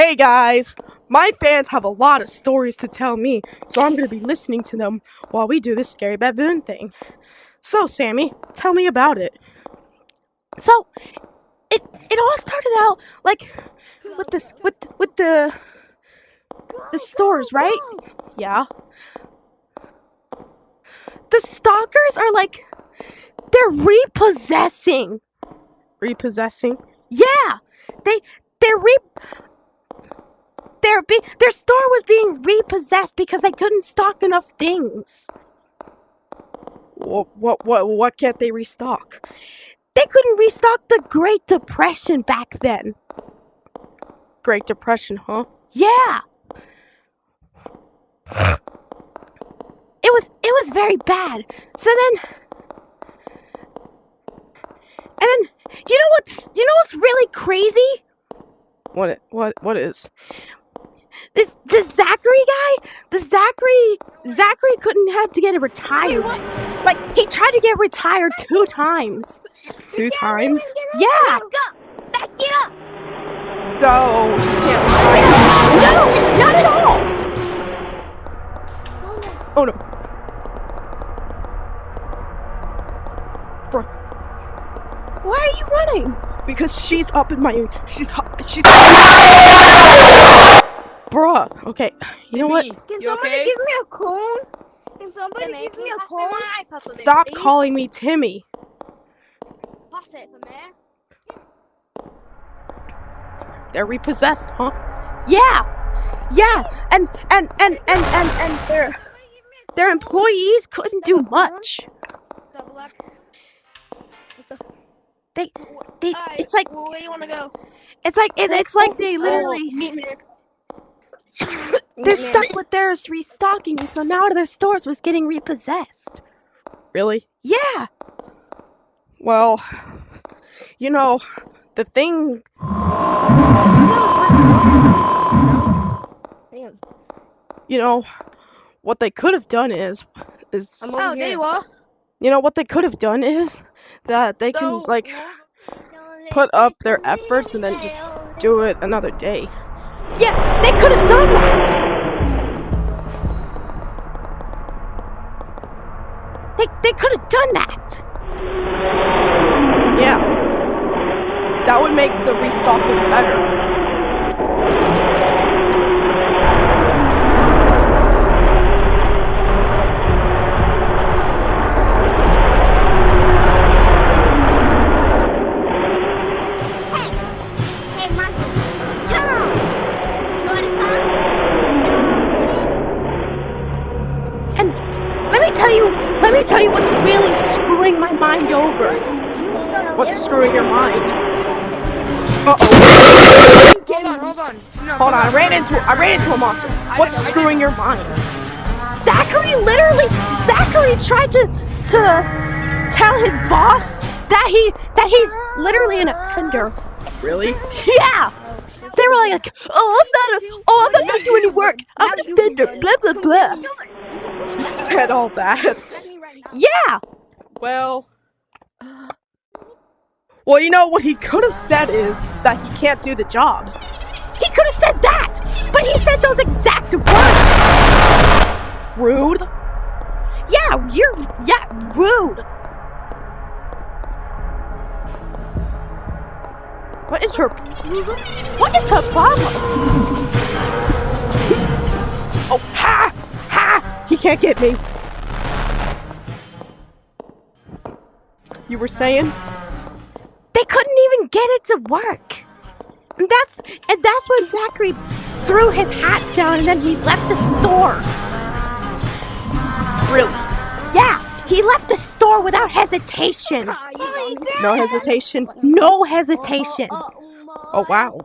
Hey guys! My fans have a lot of stories to tell me, so I'm gonna be listening to them while we do this scary baboon thing. So, Sammy, tell me about it. So, it all started out like with the stores, right? Yeah. The stalkers are like they're repossessing. Repossessing? Yeah. Their store was being repossessed because they couldn't stock enough things. What can't they restock? They couldn't restock the Great Depression back then. Great Depression, huh? Yeah. It was very bad. So then you know what's really crazy? What is? The Zachary guy? Zachary couldn't have to get a retirement. Like, he tried to get retired 2 times. 2 times? Yeah! Back it up! No, he can't retire. No, not at all! Oh no. Bro. Why are you running? Because she's up in my... She's... Bruh, okay, you know what? Can somebody give me a cone? Can somebody give me a cone? Stop calling me Timmy. Pass it for me. They're repossessed, huh? Yeah! Yeah! And their employees couldn't do much. They it's like where do you wanna go? It's like they literally they're stuck with theirs restocking, and so now their stores was getting repossessed. Really? Yeah. Well, you know, the thing. You know, what they could have done is. Oh, there you are. You know what they could have done is that they can like put up their efforts and then just do it another day. Yeah, they could have done that. They could have done that. Yeah, that would make the restocking better. Let me tell you what's really screwing my mind over. What's screwing your mind? Uh-oh. Hold on. No, Hold on, I ran into a monster. What's screwing your mind? Zachary tried to tell his boss that he's literally an offender. Really? Yeah! They were like, I'm not gonna do any work. I'm an offender, blah blah blah. And all that. Yeah! Well, you know what he could have said is that he can't do the job. He could have said that, but he said those exact words. Rude? Yeah, rude. What is her problem? Oh, ha! He can't get me. You were saying? They couldn't even get it to work. And that's when Zachary threw his hat down and then he left the store. Really? Yeah, he left the store without hesitation. No hesitation. No hesitation. Oh, wow.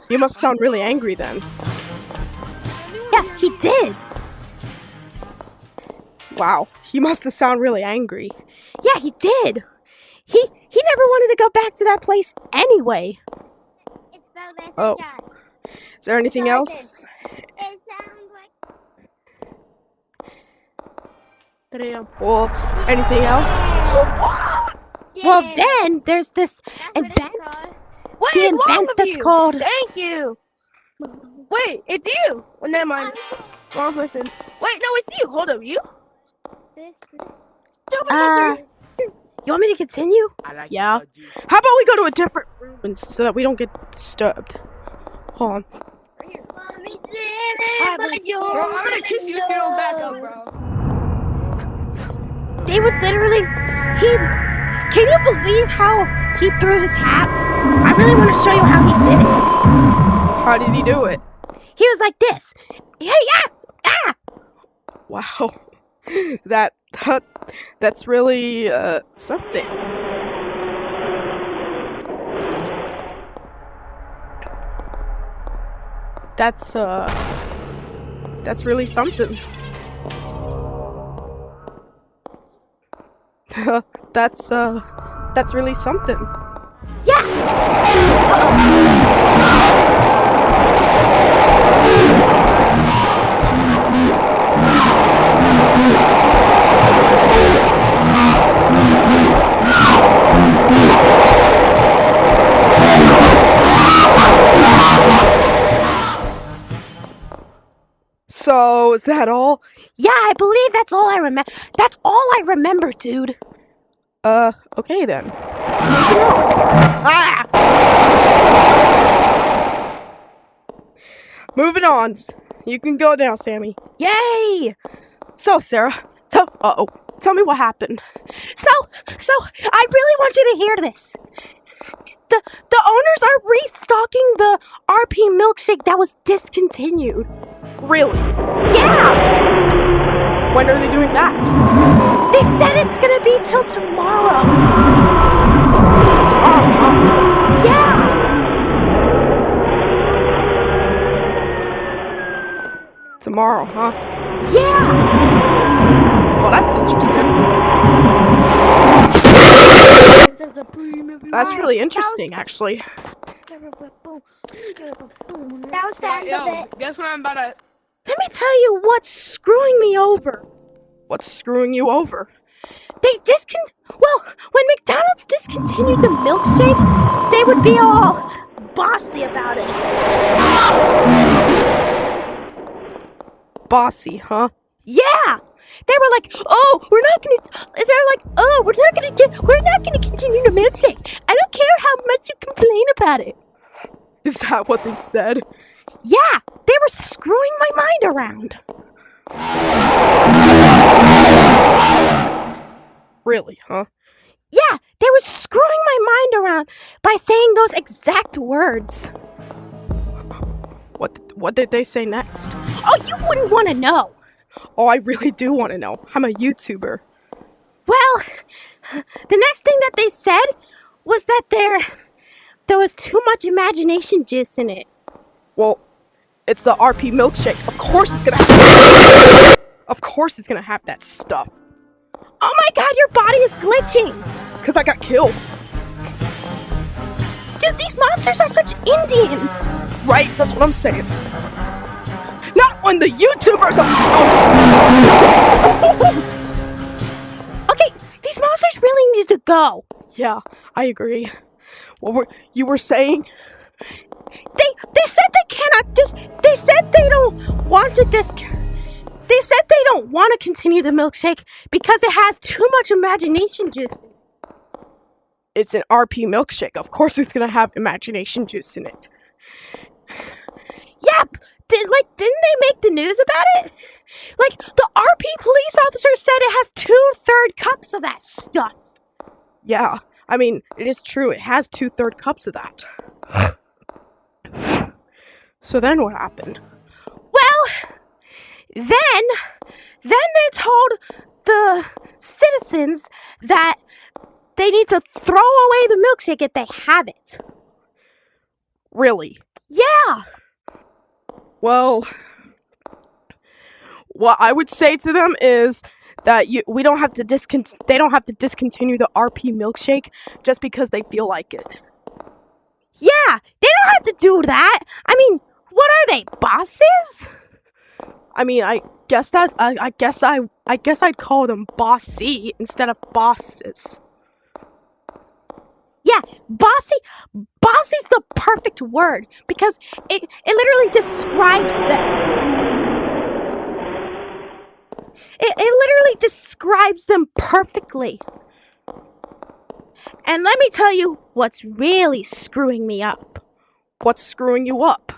You must sound really angry then. Yeah, he did. Wow, he must have sounded really angry. Yeah, he did. He never wanted to go back to that place anyway. Oh. Is there anything else? It sounds like... Well, anything else? Well, then there's this event. The event that's called... Thank you. Wait, it's you. Well, never mind. Wrong person. Wait, no, it's you. Hold up, you. You want me to continue? Yeah. How about we go to a different room so that we don't get disturbed? Hold on. Bro, I'm gonna kiss you if you don't back up, bro. They would literally. Can you believe how he threw his hat? I really want to show you how he did it. How did he do it? He was like this. Hey, ah! Wow. That's really something. That's really something. That's really something. Yeah. So, is that all? Yeah, I believe that's all I remember. That's all I remember, dude. Okay then. Ah! Moving on. You can go now, Sammy. Yay! So, Sarah, tell me what happened. So, I really want you to hear this. The owners are restocking the RP milkshake that was discontinued. Really? Yeah! When are they doing that? They said it's gonna be till tomorrow. Yeah! Tomorrow, huh? Yeah! Well, that's interesting. That's really interesting, actually. That was the end of it. Guess what I'm about to... Let me tell you what's screwing me over. What's screwing you over? Well, when McDonald's discontinued the milkshake, they would be all bossy about it. Bossy, huh? Yeah! They were like, we're not gonna continue the milkshake. I don't care how much you complain about it. Is that what they said? Yeah, they were screwing my mind around. Really, huh? Yeah, they were screwing my mind around by saying those exact words. What did they say next? Oh, you wouldn't want to know. Oh, I really do want to know. I'm a YouTuber. Well, the next thing that they said was that there was too much imagination juice in it. Well, it's the RP milkshake. Of course it's gonna have that stuff. Oh my god, your body is glitching. It's because I got killed. Dude, these monsters are such Indians. Right, that's what I'm saying. Not when the YouTubers are... Okay, these monsters really need to go. Yeah, I agree. What you were saying? They said they cannot they said they don't want to They said they don't want to continue the milkshake because it has too much imagination juice. It's an RP milkshake. Of course it's gonna have imagination juice in it. Yep. Didn't they make the news about it? Like, the RP police officer said it has 2/3 cups of that stuff. Yeah, I mean, it is true. It has 2/3 cups of that. So then what happened? Well, then they told the citizens that they need to throw away the milkshake if they have it. Really? Yeah. Well, what I would say to them is that they don't have to discontinue the RP milkshake just because they feel like it. Yeah, they don't have to do that. I mean, what are they, bosses? I mean, I guess I'd call them bossy instead of bosses. Yeah, bossy. Bossy's the perfect word because it literally describes them. It literally describes them perfectly. And let me tell you what's really screwing me up. What's screwing you up?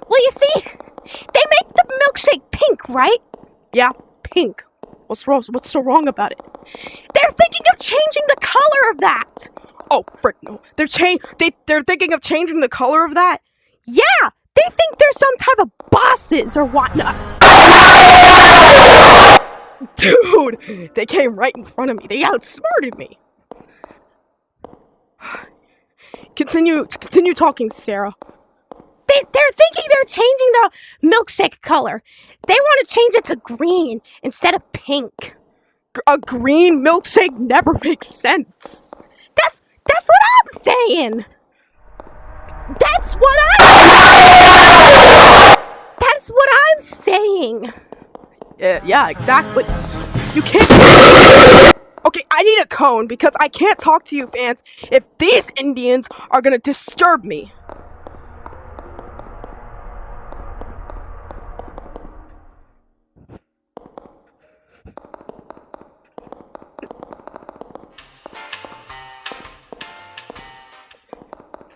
Well, you see, they make the milkshake pink, right? Yeah, pink. What's wrong? What's so wrong about it? They're thinking of changing the color of that. Oh, frick no. They're thinking of changing the color of that? Yeah, they think they're some type of bosses or whatnot. Dude, they came right in front of me. They outsmarted me. Continue talking, Sarah. They're thinking they're changing the milkshake color. They want to change it to green instead of pink. A green milkshake never makes sense. That's what I'm saying. That's what I'm saying. Yeah, exactly. You can't. Okay, I need a cone because I can't talk to you fans if these Indians are gonna disturb me.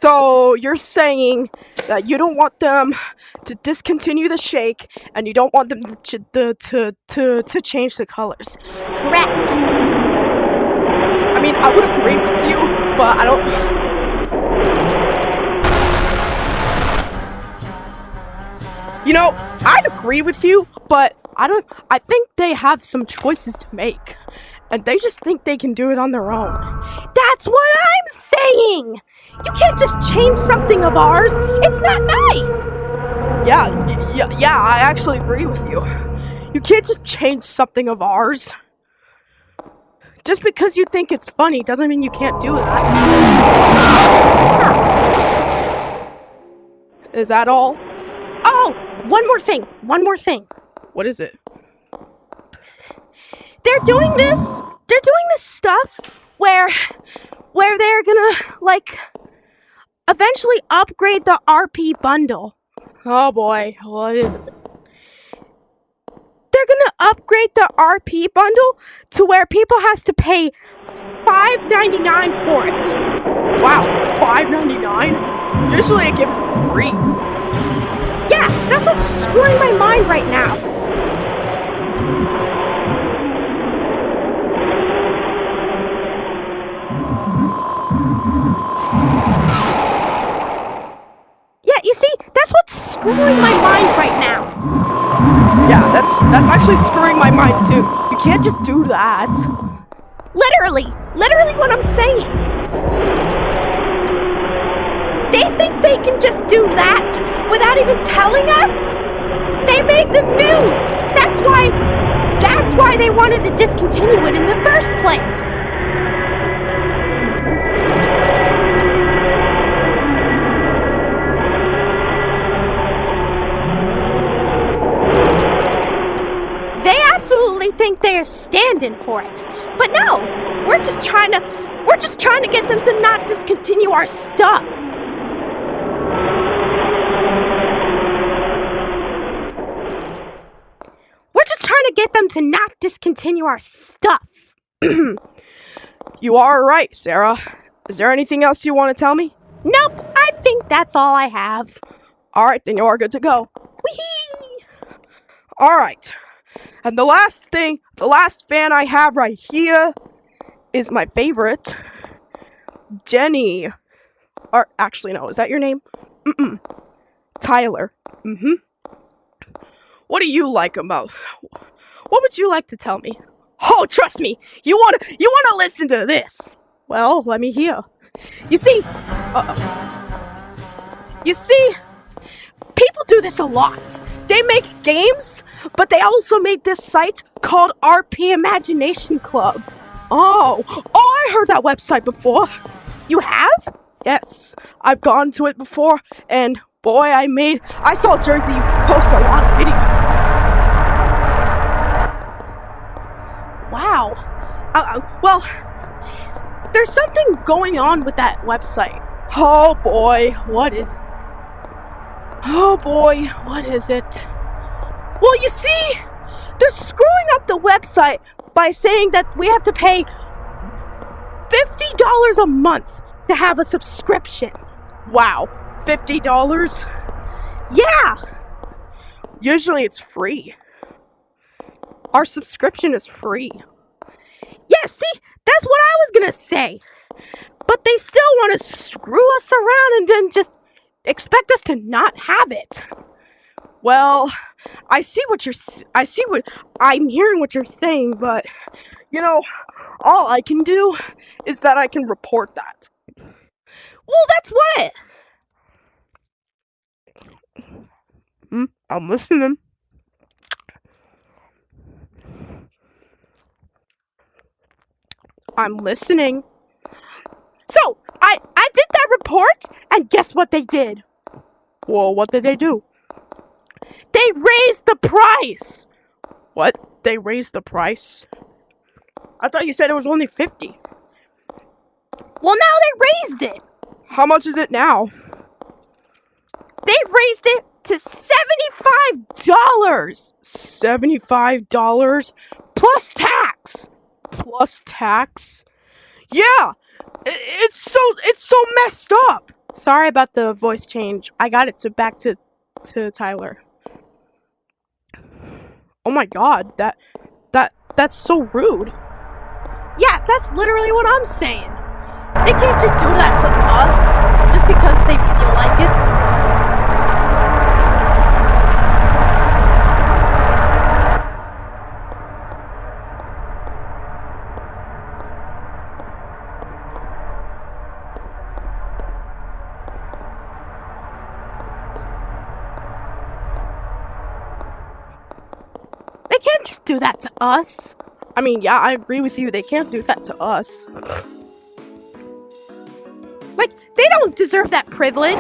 So you're saying that you don't want them to discontinue the shake, and you don't want them to change the colors. Correct. I mean, I would agree with you, but I don't. You know, I'd agree with you, but I don't. I think they have some choices to make, and they just think they can do it on their own. That's what I'm saying. You can't just change something of ours. It's not nice. Yeah, I actually agree with you. You can't just change something of ours. Just because you think it's funny doesn't mean you can't do that. Is that all? Oh, one more thing. What is it? They're doing this stuff where they're gonna, like, eventually upgrade the RP bundle. Oh boy, what is it? They're gonna upgrade the RP bundle to where people has to pay $5.99 for it. Wow, $5.99? Usually I give it for free. Yeah, that's what's screwing my mind right now. Yeah, you see, that's what's screwing my mind right now. Yeah, that's actually screwing my mind too. You can't just do that. Literally what I'm saying. They think they can just do that without even telling us? They made the news. That's why they wanted to discontinue it in the first place. They absolutely think they're standing for it. But no, we're just trying to get them to not discontinue our stuff. We're just trying to get them to not discontinue our stuff. You are right, Sarah. Is there anything else you want to tell me? Nope, I think that's all I have. Alright, then you are good to go. Whee! Alright. And the last fan I have right here is my favorite, Jenny. Or, actually, no, is that your name? Tyler. What do you like about... What would you like to tell me? Oh, trust me, you wanna listen to this. Well, let me hear. You see, people do this a lot. They make games, but they also make this site called RP Imagination Club. Oh, I heard that website before. You have? Yes, I've gone to it before, and boy, I saw Jersey post a lot of videos. Wow. Well, there's something going on with that website. Oh boy, what is it? Oh boy, what is it? Well, you see, they're screwing up the website by saying that we have to pay $50 a month to have a subscription. Wow, $50? Yeah! Usually it's free. Our subscription is free. Yeah, see, that's what I was gonna say. But they still want to screw us around and then just expect us to not have it. Well, I'm hearing what you're saying, but, all I can do is that I can report that. Well, that's what I'm listening. I'm listening. So, I did that report, and guess what they did? Well, what did they do? They raised the price! What? They raised the price? I thought you said it was only 50. Well, now they raised it! How much is it now? They raised it to $75! $75? Plus tax! Plus tax? Yeah! It's so messed up. Sorry about the voice change. I got it back to Tyler. Oh my god, that's so rude. Yeah, that's literally what I'm saying. They can't just do that to us just because they feel like it. They can't just do that to us. I mean, yeah, I agree with you. They can't do that to us. Like, they don't deserve that privilege.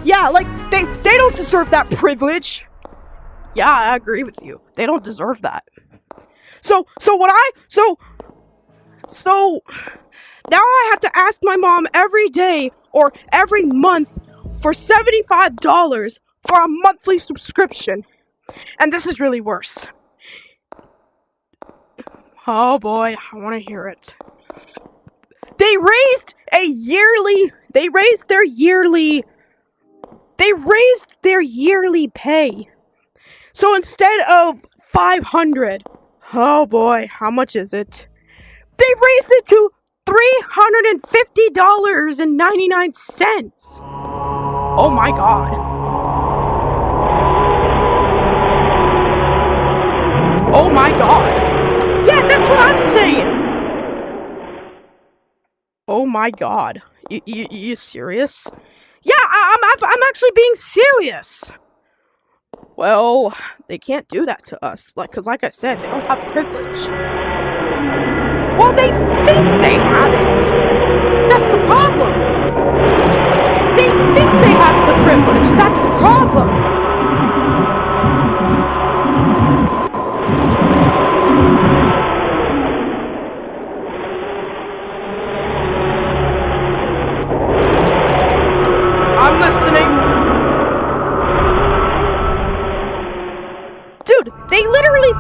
Yeah, like, they don't deserve that privilege. Yeah, I agree with you. They don't deserve that. So now I have to ask my mom every day or every month for $75 for a monthly subscription. And this is really worse. Oh boy, I want to hear it. They raised their yearly pay. So instead of $500, oh boy, how much is it? They raised it to $350.99. Oh my god. Oh my god. Yeah, that's what I'm saying. Oh my god. You serious? Yeah, I'm actually being serious. Well, they can't do that to us, cause like I said, they don't have privilege. Well, they think they have it. That's the problem. They think they have the privilege. That's the problem. I'm listening. Dude, they literally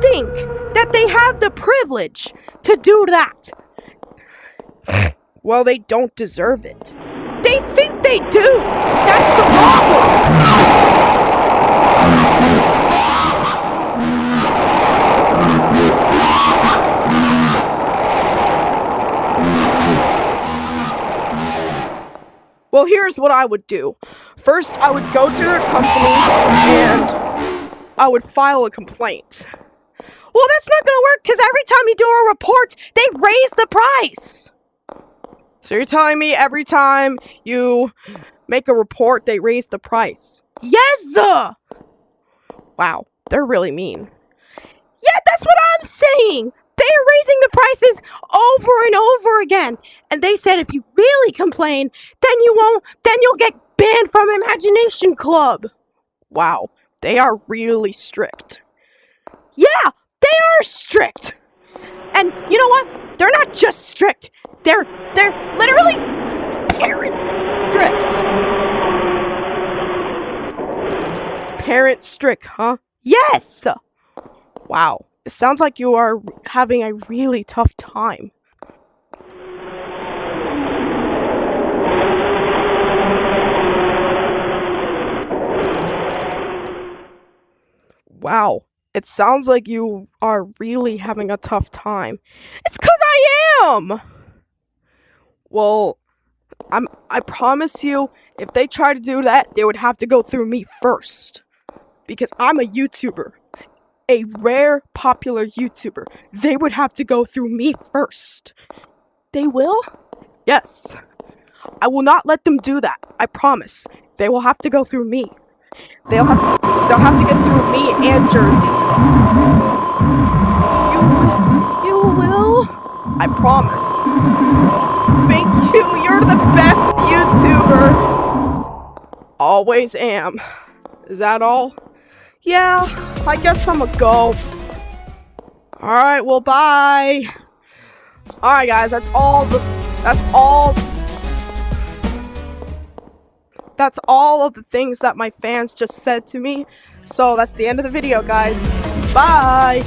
think that they have the privilege to do that. Well, they don't deserve it. They think they do. That's the problem. Well, here's what I would do. First, I would go to their company and I would file a complaint. Well, that's not gonna work because every time you do a report, they raise the price. So you're telling me every time you make a report, they raise the price? Yes! Wow, they're really mean. Yeah, that's what I'm saying. They're raising the prices over and over again. And they said if you really complain, then you'll get banned from Imagination Club. Wow, they are really strict. Yeah, they are strict. And you know what? They're not just strict. They're literally parent strict. Parent strict, huh? Yes. Wow, it sounds like you are having a really tough time. Wow, it sounds like you are really having a tough time. It's 'cause I am! Well, I promise you, if they try to do that, they would have to go through me first. Because I'm a YouTuber. A rare, popular YouTuber. They would have to go through me first. They will? Yes. I will not let them do that. I promise. They will have to go through me. They'll have to get through me and Jersey. You will? I promise. Thank you. You're the best YouTuber. Always am. Is that all? Yeah, I guess I'ma go. Alright, well, bye. Alright, guys, that's all of the things that my fans just said to me. So that's the end of the video, guys. Bye.